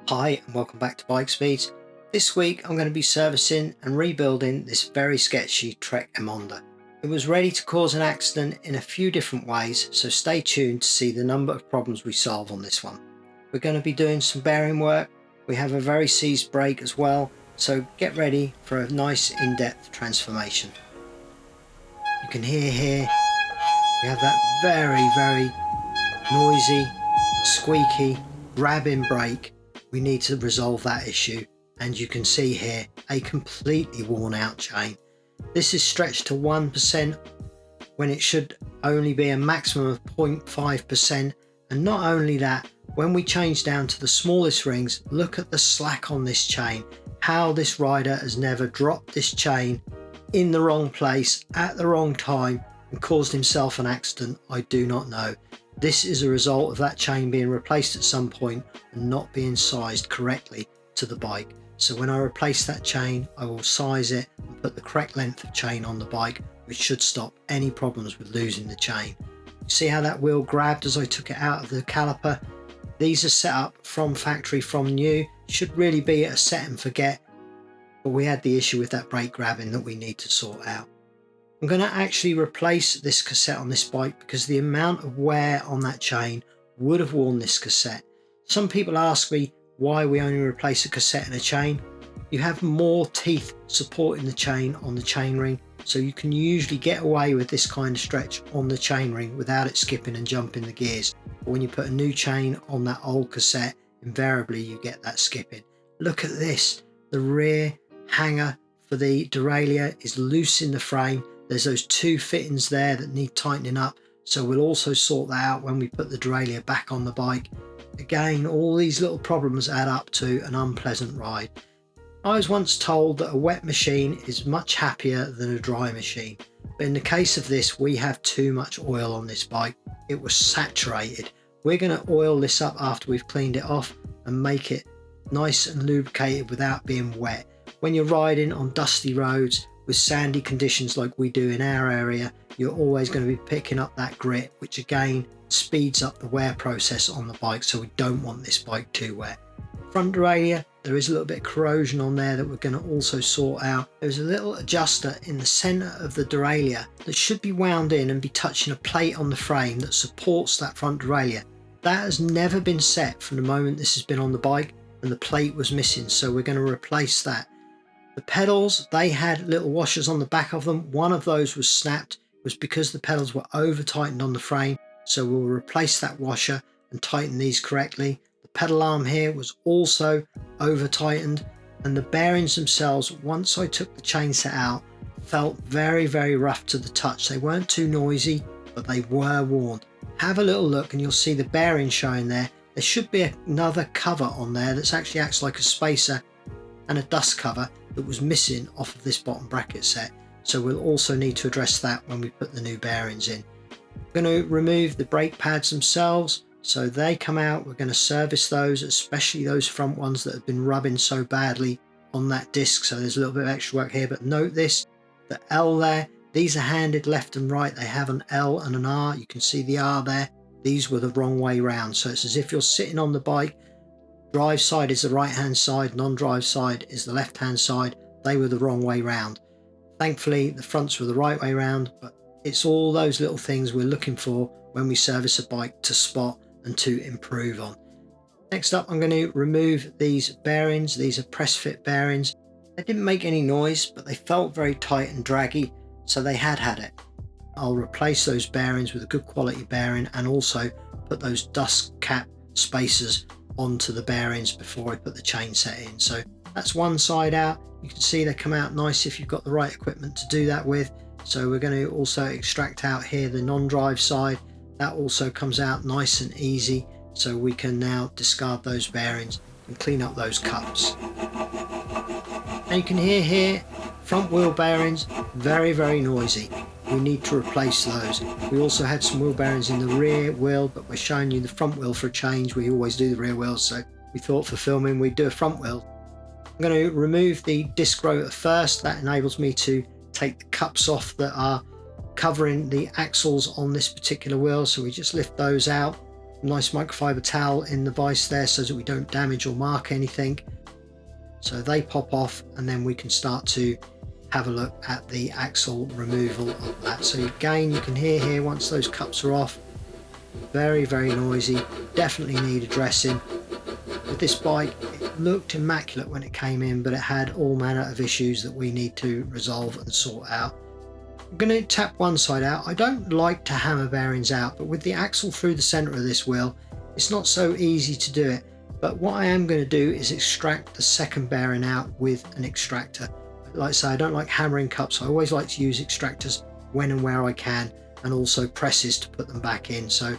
Hi and welcome back to Bike Speeds. This week I'm going to be servicing and rebuilding this very sketchy Trek Emonda. It was ready to cause an accident in a few different ways, so stay tuned to see the number of problems we solve on this one. We're going to be doing some bearing work. We have a very seized brake as well, so get ready for a nice in-depth transformation. You can hear here we have that very noisy, squeaky, grabbing brake. We need to resolve that issue, and you can see here a completely worn out chain. This is stretched to 1% when it should only be a maximum of 0.5%, and not only that, when we change down to the smallest rings, look at the slack on this chain. How this rider has never dropped this chain in the wrong place at the wrong time and caused himself an accident, I do not know. This is a result of that chain being replaced at some point and not being sized correctly to the bike. So when I replace that chain, I will size it and put the correct length of chain on the bike, which should stop any problems with losing the chain. See how that wheel grabbed as I took it out of the caliper? These are set up from factory, from new. Should really be a set and forget, but we had the issue with that brake grabbing that we need to sort out. I'm going to actually replace this cassette on this bike because the amount of wear on that chain would have worn this cassette. Some people ask me why we only replace a cassette and a chain. You have more teeth supporting the chain on the chainring, so you can usually get away with this kind of stretch on the chainring without it skipping and jumping the gears. But when you put a new chain on that old cassette, invariably you get that skipping. Look at this, the rear hanger for the derailleur is loose in the frame. There's those two fittings there that need tightening up, so we'll also sort that out when we put the derailleur back on the bike. Again, all these little problems add up to an unpleasant ride. I was once told that a wet machine is much happier than a dry machine, but in the case of this, we have too much oil on this bike. It was saturated. We're going to oil this up after we've cleaned it off and make it nice and lubricated without being wet. When you're riding on dusty roads with sandy conditions like we do in our area, you're always going to be picking up that grit, which again speeds up the wear process on the bike, so we don't want this bike too wet. Front derailleur, there is a little bit of corrosion on there that we're going to also sort out. There's a little adjuster in the center of the derailleur that should be wound in and be touching a plate on the frame that supports that front derailleur. That has never been set from the moment this has been on the bike, and the plate was missing, so we're going to replace that. The pedals, they had little washers on the back of them. One of those was snapped. It was because the pedals were over tightened on the frame, so we'll replace that washer and tighten these correctly. The pedal arm here was also over tightened, and the bearings themselves, once I took the chain set out, felt very rough to the touch. They weren't too noisy, but they were worn. Have a little look and you'll see the bearings showing there. There should be another cover on there that actually acts like a spacer and a dust cover that was missing off of this bottom bracket set, so we'll also need to address that when we put the new bearings in. We're going to remove the brake pads themselves, so they come out. We're going to service those, especially those front ones that have been rubbing so badly on that disc, so there's a little bit of extra work here. But note this, the L there, these are handed left and right. They have an L and an R. You can see the R there. These were the wrong way round, so it's as if you're sitting on the bike. Drive side is the right hand side, non-drive side is the left hand side. They were the wrong way round. Thankfully the fronts were the right way round, but it's all those little things we're looking for when we service a bike to spot and to improve on. Next up, I'm going to remove these bearings. These are press fit bearings. They didn't make any noise, but they felt very tight and draggy, so they had it. I'll replace those bearings with a good quality bearing and also put those dust cap spacers onto the bearings before I put the chain set in. So that's one side out. You can see they come out nice if you've got the right equipment to do that with. So we're going to also extract out here the non-drive side. That also comes out nice and easy, so we can now discard those bearings and clean up those cups. And you can hear here front wheel bearings very noisy. We need to replace those. We also had some wheel bearings in the rear wheel, but we're showing you the front wheel for a change. We always do the rear wheel, so we thought for filming we'd do a front wheel. I'm going to remove the disc rotor first. That enables me to take the cups off that are covering the axles on this particular wheel, so we just lift those out. Nice microfiber towel in the vise there so that we don't damage or mark anything. So they pop off, and then we can start to have a look at the axle removal of that. So again, you can hear here once those cups are off, very noisy, definitely need addressing. With this bike, it looked immaculate when it came in, but it had all manner of issues that we need to resolve and sort out. I'm going to tap one side out. I don't like to hammer bearings out, but with the axle through the center of this wheel, it's not so easy to do it. But what I am going to do is extract the second bearing out with an extractor. Like I say, I don't like hammering cups. I always like to use extractors when and where I can, and also presses to put them back in. So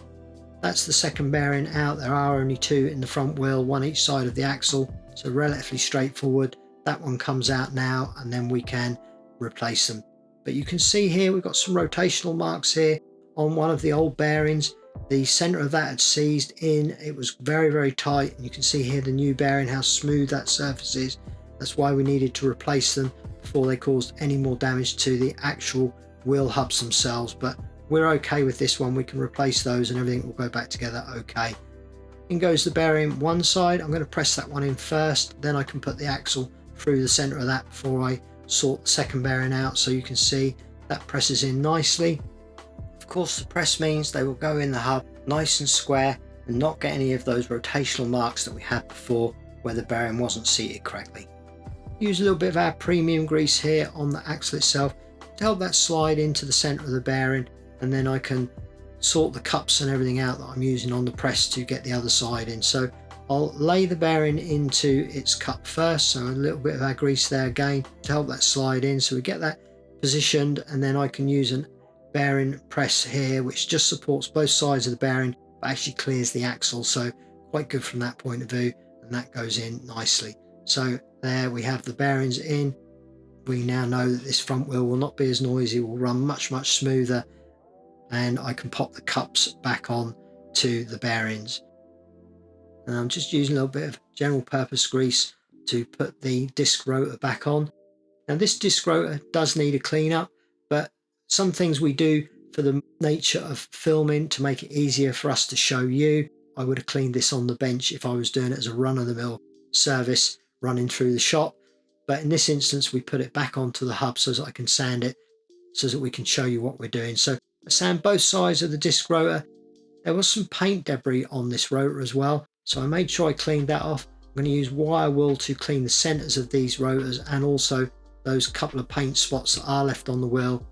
that's the second bearing out. There are only two in the front wheel, one each side of the axle, so relatively straightforward. That one comes out now, and then we can replace them. But you can see here we've got some rotational marks here on one of the old bearings. The center of that had seized in. It was very tight, and you can see here the new bearing, how smooth that surface is. That's why we needed to replace them before they caused any more damage to the actual wheel hubs themselves. But we're okay with this one. We can replace those and everything will go back together okay. In goes the bearing one side. I'm going to press that one in first, then I can put the axle through the center of that before I sort the second bearing out. So you can see that presses in nicely. Of course, the press means they will go in the hub nice and square and not get any of those rotational marks that we had before where the bearing wasn't seated correctly. Use a little bit of our premium grease here on the axle itself to help that slide into the center of the bearing, and then I can sort the cups and everything out that I'm using on the press to get the other side in. So I'll lay the bearing into its cup first, so a little bit of our grease there again to help that slide in, so we get that positioned, and then I can use an bearing press here which just supports both sides of the bearing but actually clears the axle, so quite good from that point of view, and that goes in nicely. So there we have the bearings in. We now know that this front wheel will not be as noisy, will run much smoother, and I can pop the cups back on to the bearings. And I'm just using a little bit of general purpose grease to put the disc rotor back on. Now this disc rotor does need a clean up, but some things we do for the nature of filming to make it easier for us to show you, I would have cleaned this on the bench if I was doing it as a run-of-the-mill service running through the shop. But in this instance, we put it back onto the hub so that I can sand it, so that we can show you what we're doing. So I sand both sides of the disc rotor. There was some paint debris on this rotor as well, so I made sure I cleaned that off. I'm going to use wire wool to clean the centers of these rotors, and also those couple of paint spots that are left on the wheel,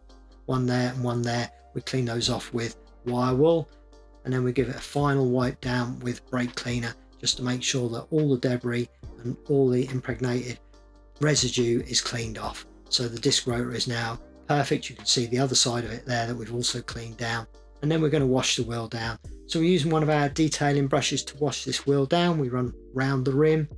one there and one there. We clean those off with wire wool, and then we give it a final wipe down with brake cleaner just to make sure that all the debris and all the impregnated residue is cleaned off. So the disc rotor is now perfect. You can see the other side of it there that we've also cleaned down, and then we're going to wash the wheel down. So we're using one of our detailing brushes to wash this wheel down. We run round the rim,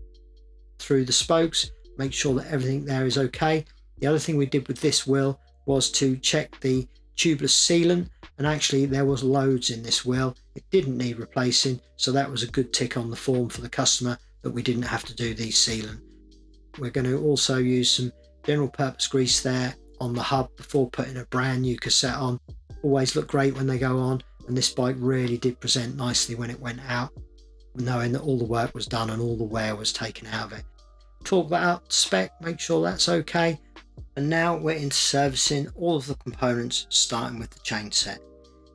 through the spokes, make sure that everything there is okay. The other thing we did with this wheel was to check the tubeless sealant, and actually there was loads in this wheel. It didn't need replacing, so that was a good tick on the form for the customer that we didn't have to do these sealant. We're going to also use some general purpose grease there on the hub before putting a brand new cassette on. Always look great when they go on, and this bike really did present nicely when it went out, knowing that all the work was done and all the wear was taken out of it. Talk that up to spec, make sure that's okay. And now we're into servicing all of the components, starting with the chain set.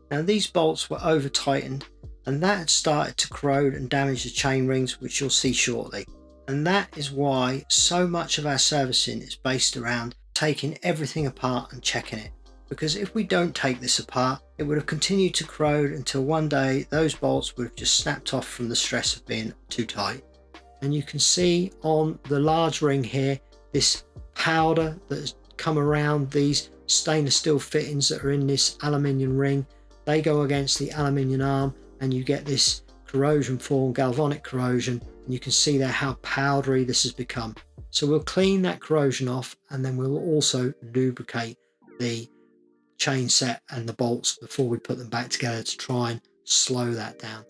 Now these bolts were over tightened, and that had started to corrode and damage the chain rings, which you'll see shortly. And that is why so much of our servicing is based around taking everything apart and checking it. Because if we don't take this apart, it would have continued to corrode until one day those bolts would have just snapped off from the stress of being too tight. And you can see on the large ring here, this powder that has come around these stainless steel fittings that are in this aluminium ring. They go against the aluminium arm, and you get this corrosion form, galvanic corrosion, and you can see there how powdery this has become. So we'll clean that corrosion off, and then we'll also lubricate the chain set and the bolts before we put them back together to try and slow that down.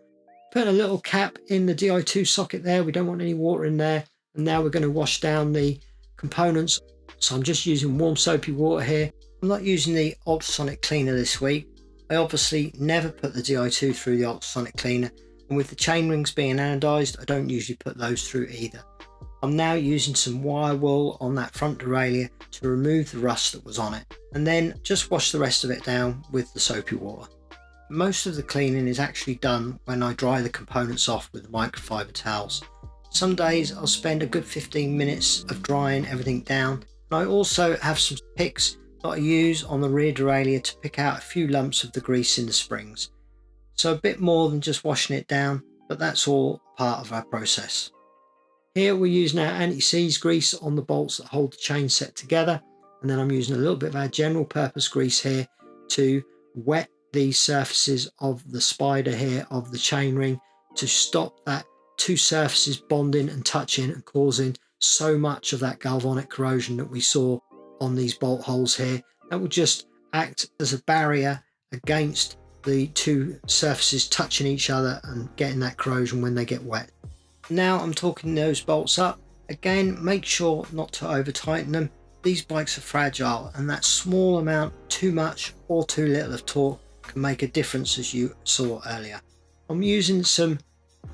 Put a little cap in the Di2 socket there. We don't want any water in there. And now we're going to wash down the components. So I'm just using warm soapy water here. I'm not using the ultrasonic cleaner this week. I obviously never put the Di2 through the ultrasonic cleaner, and with the chain rings being anodised, I don't usually put those through either. I'm now using some wire wool on that front derailleur to remove the rust that was on it, and then just wash the rest of it down with the soapy water. Most of the cleaning is actually done when I dry the components off with the microfiber towels. Some days I'll spend a good 15 minutes of drying everything down, and I also have some picks that I use on the rear derailleur to pick out a few lumps of the grease in the springs. So a bit more than just washing it down, but that's all part of our process. Here we're using our anti-seize grease on the bolts that hold the chain set together, and then I'm using a little bit of our general purpose grease here to wet the surfaces of the spider here of the chainring to stop that two surfaces bonding and touching and causing so much of that galvanic corrosion that we saw on these bolt holes here. That will just act as a barrier against the two surfaces touching each other and getting that corrosion when they get wet. Now I'm torquing those bolts up. Again, make sure not to over tighten them. These bikes are fragile, and that small amount, too much or too little of torque, can make a difference, as you saw earlier. I'm using some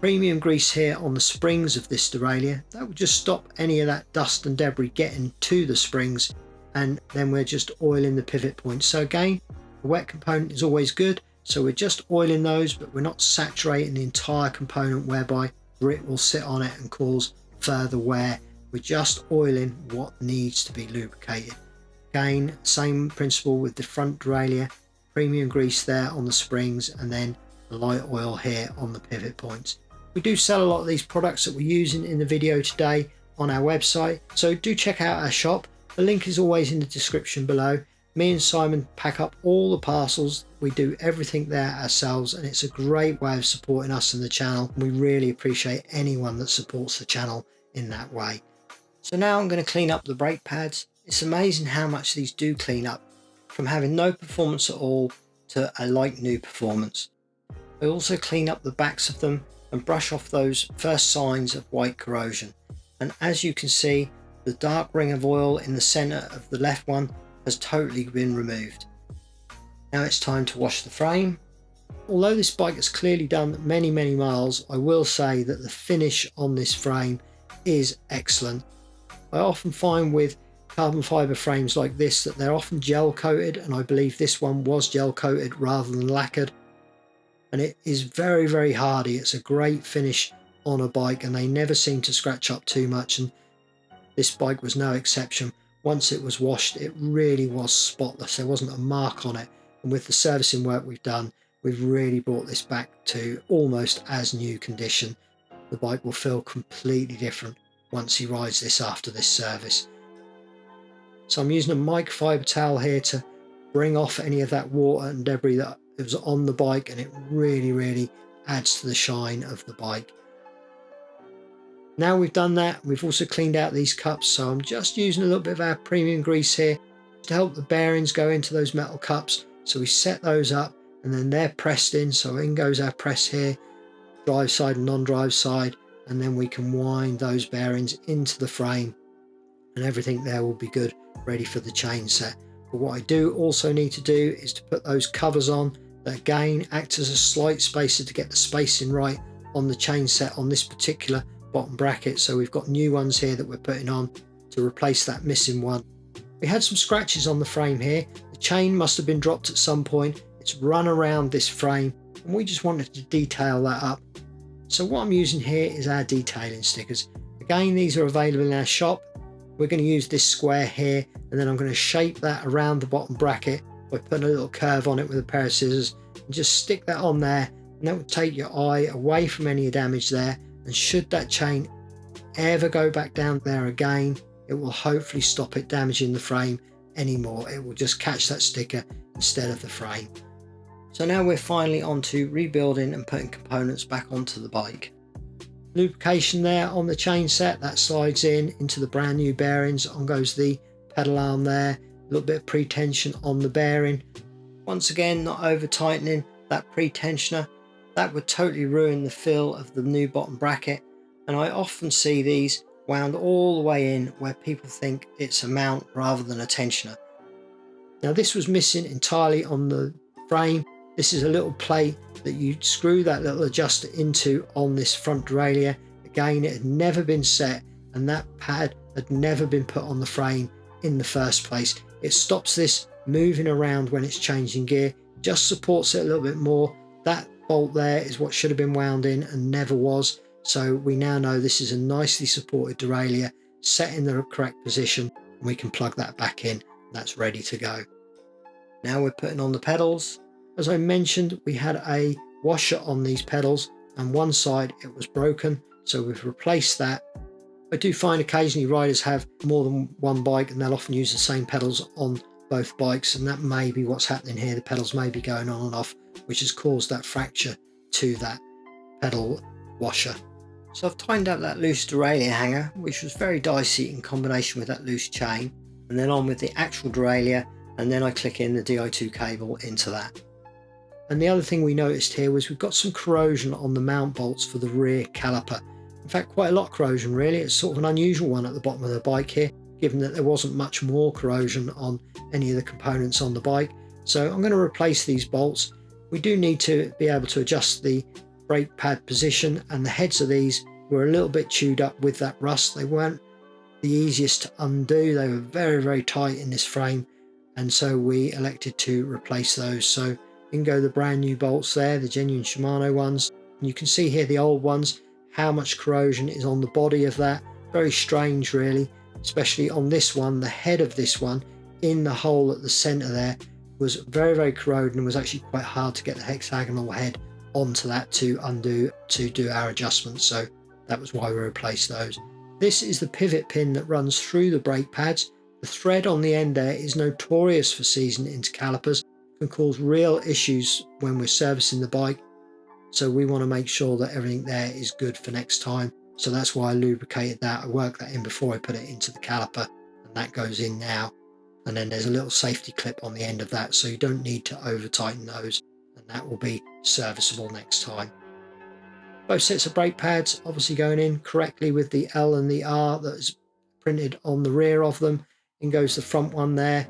premium grease here on the springs of this derailleur. That will just stop any of that dust and debris getting to the springs, and then we're just oiling the pivot points. So again, the wet component is always good, so we're just oiling those, but we're not saturating the entire component whereby grit will sit on it and cause further wear. We're just oiling what needs to be lubricated. Again, same principle with the front derailleur, premium grease there on the springs, and then the light oil here on the pivot points. We do sell a lot of these products that we're using in the video today on our website, so do check out our shop. The link is always in the description below. Me and Simon pack up all the parcels. We do everything there ourselves, and it's a great way of supporting us and the channel. We really appreciate anyone that supports the channel in that way. So now I'm going to clean up the brake pads. It's amazing how much these do clean up, from having no performance at all to a like new performance. I also clean up the backs of them and brush off those first signs of white corrosion. And as you can see, the dark ring of oil in the center of the left one has totally been removed. Now it's time to wash the frame. Although this bike has clearly done many miles, I will say that the finish on this frame is excellent. I often find with carbon fiber frames like this that they're often gel coated, and I believe this one was gel coated rather than lacquered, and it is very hardy. It's a great finish on a bike, and they never seem to scratch up too much, and this bike was no exception. Once it was washed, it really was spotless. There wasn't a mark on it, and with the servicing work we've done, we've really brought this back to almost as new condition. The bike will feel completely different once he rides this after this service. So I'm using a microfiber towel here to bring off any of that water and debris that was on the bike, and it really adds to the shine of the bike. Now we've done that, we've also cleaned out these cups, so I'm just using a little bit of our premium grease here to help the bearings go into those metal cups. So we set those up, and then they're pressed in, so in goes our press here, drive side and non-drive side, and then we can wind those bearings into the frame, and everything there will be good, ready for the chain set. But what I do also need to do is to put those covers on that again act as a slight spacer to get the spacing right on the chain set on this particular bottom bracket. So we've got new ones here that we're putting on to replace that missing one. We had some scratches on the frame here. The chain must have been dropped at some point. It's run around this frame, and we just wanted to detail that up. So what I'm using here is our detailing stickers. Again, these are available in our shop. We're going to use this square here, and then I'm going to shape that around the bottom bracket by putting a little curve on it with a pair of scissors, and just stick that on there, and that will take your eye away from any damage there. And should that chain ever go back down there again, it will hopefully stop it damaging the frame anymore. It will just catch that sticker instead of the frame. So now we're finally on to rebuilding and putting components back onto the bike. Lubrication there on the chain set, that slides into the brand new bearings. On goes the pedal arm there, a little bit of pre-tension on the bearing. Once again, not over tightening that pre-tensioner. That would totally ruin the feel of the new bottom bracket, and I often see these wound all the way in where people think it's a mount rather than a tensioner. Now this was missing entirely on the frame, This is a little plate that you screw that little adjuster into on this front derailleur. Again, it had never been set, and that pad had never been put on the frame in the first place. It stops this moving around when it's changing gear, just supports it a little bit more. That bolt there is what should have been wound in and never was. So we now know this is a nicely supported derailleur set in the correct position, and we can plug that back in. That's ready to go. Now we're putting on the pedals. As I mentioned, we had a washer on these pedals and one side it was broken, so we've replaced that. I do find occasionally riders have more than one bike and they'll often use the same pedals on both bikes, and that may be what's happening here. The pedals may be going on and off, which has caused that fracture to that pedal washer. So I've tightened up that loose derailleur hanger, which was very dicey in combination with that loose chain, and then on with the actual derailleur, and then I click in the Di2 cable into that. And the other thing we noticed here was we've got some corrosion on the mount bolts for the rear caliper. In fact, quite a lot of corrosion really. It's sort of an unusual one at the bottom of the bike here, given that there wasn't much more corrosion on any of the components on the bike. So I'm going to replace these bolts. We do need to be able to adjust the brake pad position, and the heads of these were a little bit chewed up with that rust. They weren't the easiest to undo. They were very, very tight in this frame, and so we elected to replace those. So in go the brand new bolts there, the genuine Shimano ones. And you can see here the old ones, how much corrosion is on the body of that. Very strange really, especially on this one. The head of this one in the hole at the center there was very, very corroded, and was actually quite hard to get the hexagonal head onto that to undo to do our adjustments. So that was why we replaced those. This is the pivot pin that runs through the brake pads. The thread on the end there is notorious for seizing into calipers, can cause real issues when we're servicing the bike. So we want to make sure that everything there is good for next time. So that's why I lubricated that. I worked that in before I put it into the caliper, and that goes in now. And then there's a little safety clip on the end of that, so you don't need to over tighten those, and that will be serviceable next time. Both sets of brake pads obviously going in correctly with the L and the R that is printed on the rear of them. In goes the front one there.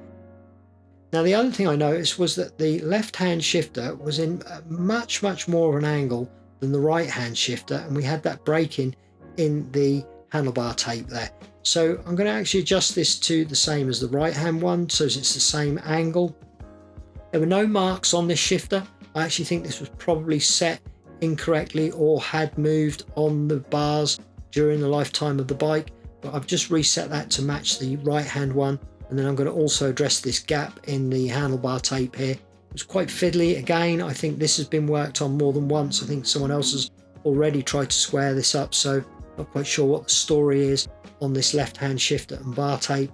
Now the other thing I noticed was that the left hand shifter was in much more of an angle than the right hand shifter, and we had that braking in the handlebar tape there. So I'm going to actually adjust this to the same as the right hand one, so it's the same angle. There were no marks on this shifter. I actually think this was probably set incorrectly or had moved on the bars during the lifetime of the bike, but I've just reset that to match the right hand one. And then I'm going to also address this gap in the handlebar tape here. It was quite fiddly. Again, I think this has been worked on more than once. I think someone else has already tried to square this up, so not quite sure what the story is on this left hand shifter and bar tape,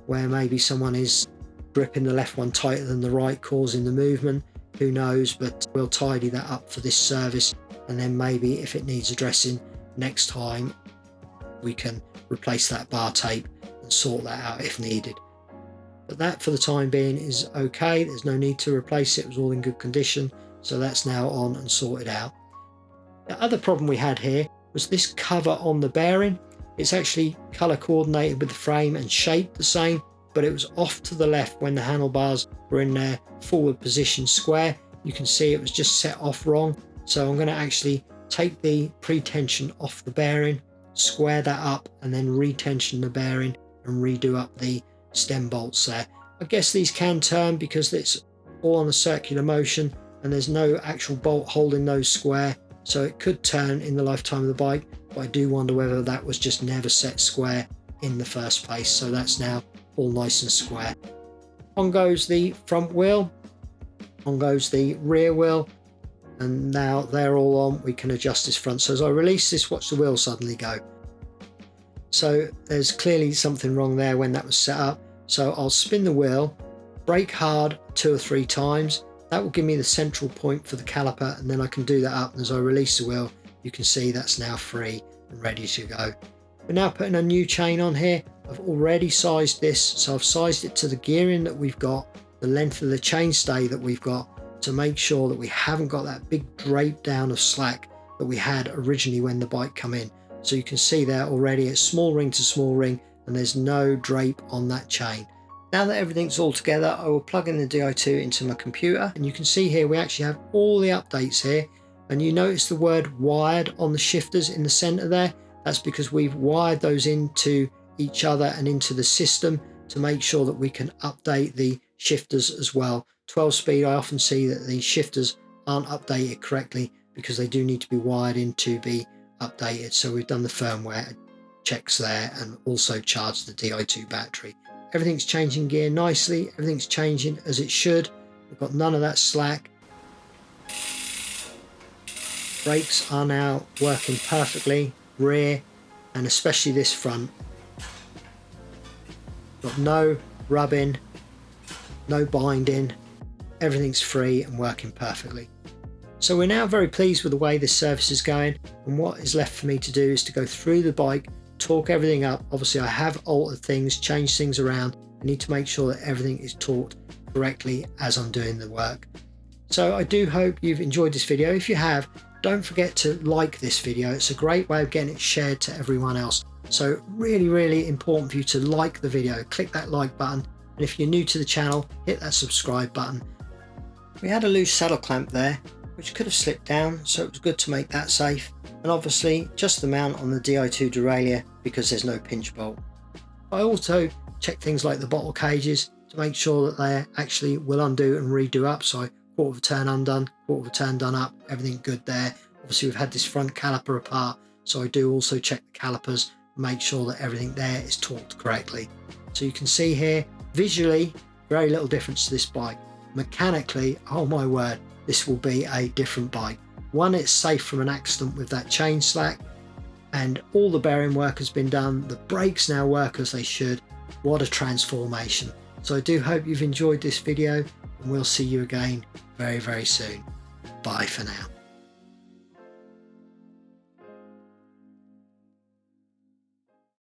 where maybe someone is gripping the left one tighter than the right, causing the movement. Who knows, but we'll tidy that up for this service, and then maybe if it needs addressing next time, we can replace that bar tape and sort that out if needed. But that for the time being is okay. There's no need to replace it. It was all in good condition, so that's now on and sorted out. The other problem we had here was this cover on the bearing. It's actually color coordinated with the frame and shaped the same, but it was off to the left when the handlebars were in their forward position square. You can see it was just set off wrong. So I'm going to actually take the pre-tension off the bearing, square that up, and then retension the bearing and redo up the stem bolts there. I guess these can turn because it's all on a circular motion and there's no actual bolt holding those square, so it could turn in the lifetime of the bike, but I do wonder whether that was just never set square in the first place. So that's now all nice and square. On goes the front wheel, on goes the rear wheel, and now they're all on. We can adjust this front. So as I release this, watch the wheel suddenly go. So there's clearly something wrong there when that was set up. So I'll spin the wheel, brake hard 2 or 3 times. That will give me the central point for the caliper, and then I can do that up. And as I release the wheel, you can see that's now free and ready to go. We're now putting a new chain on here. I've already sized this, so I've sized it to the gearing that we've got, the length of the chainstay that we've got, to make sure that we haven't got that big drape down of slack that we had originally when the bike come in. So you can see there already it's small ring to small ring, and there's no drape on that chain. Now that everything's all together, I will plug in the Di2 into my computer, and you can see here we actually have all the updates here. And you notice the word wired on the shifters in the center there. That's because we've wired those into each other and into the system to make sure that we can update the shifters as well. 12 speed, I often see that the shifters aren't updated correctly because they do need to be wired in to be updated. So we've done the firmware checks there and also charged the Di2 battery. Everything's changing gear nicely, everything's changing as it should. We've got none of that slack. Brakes are now working perfectly, rear and especially this front. Got no rubbing, no binding, everything's free and working perfectly. So we're now very pleased with the way this service is going, and what is left for me to do is to go through the bike, torque everything up. Obviously I have altered things, changed things around. I need to make sure that everything is torqued correctly as I'm doing the work. So I do hope you've enjoyed this video. If you have, don't forget to like this video. It's a great way of getting it shared to everyone else. So really important for you to like the video. Click that like button, and if you're new to the channel, hit that subscribe button. We had a loose saddle clamp there which could have slipped down, so it was good to make that safe, and obviously just the mount on the Di2 derailleur because there's no pinch bolt. I also check things like the bottle cages to make sure that they actually will undo and redo up. So quarter of a turn undone, quarter of a turn done up, everything good there. Obviously we've had this front caliper apart, so I do also check the calipers and make sure that everything there is torqued correctly. So you can see here visually very little difference to this bike. Mechanically, oh my word, this will be a different bike. One, it's safe from an accident with that chain slack, and all the bearing work has been done. The brakes now work as they should. What a transformation. So I do hope you've enjoyed this video, and we'll see you again very soon. Bye for now.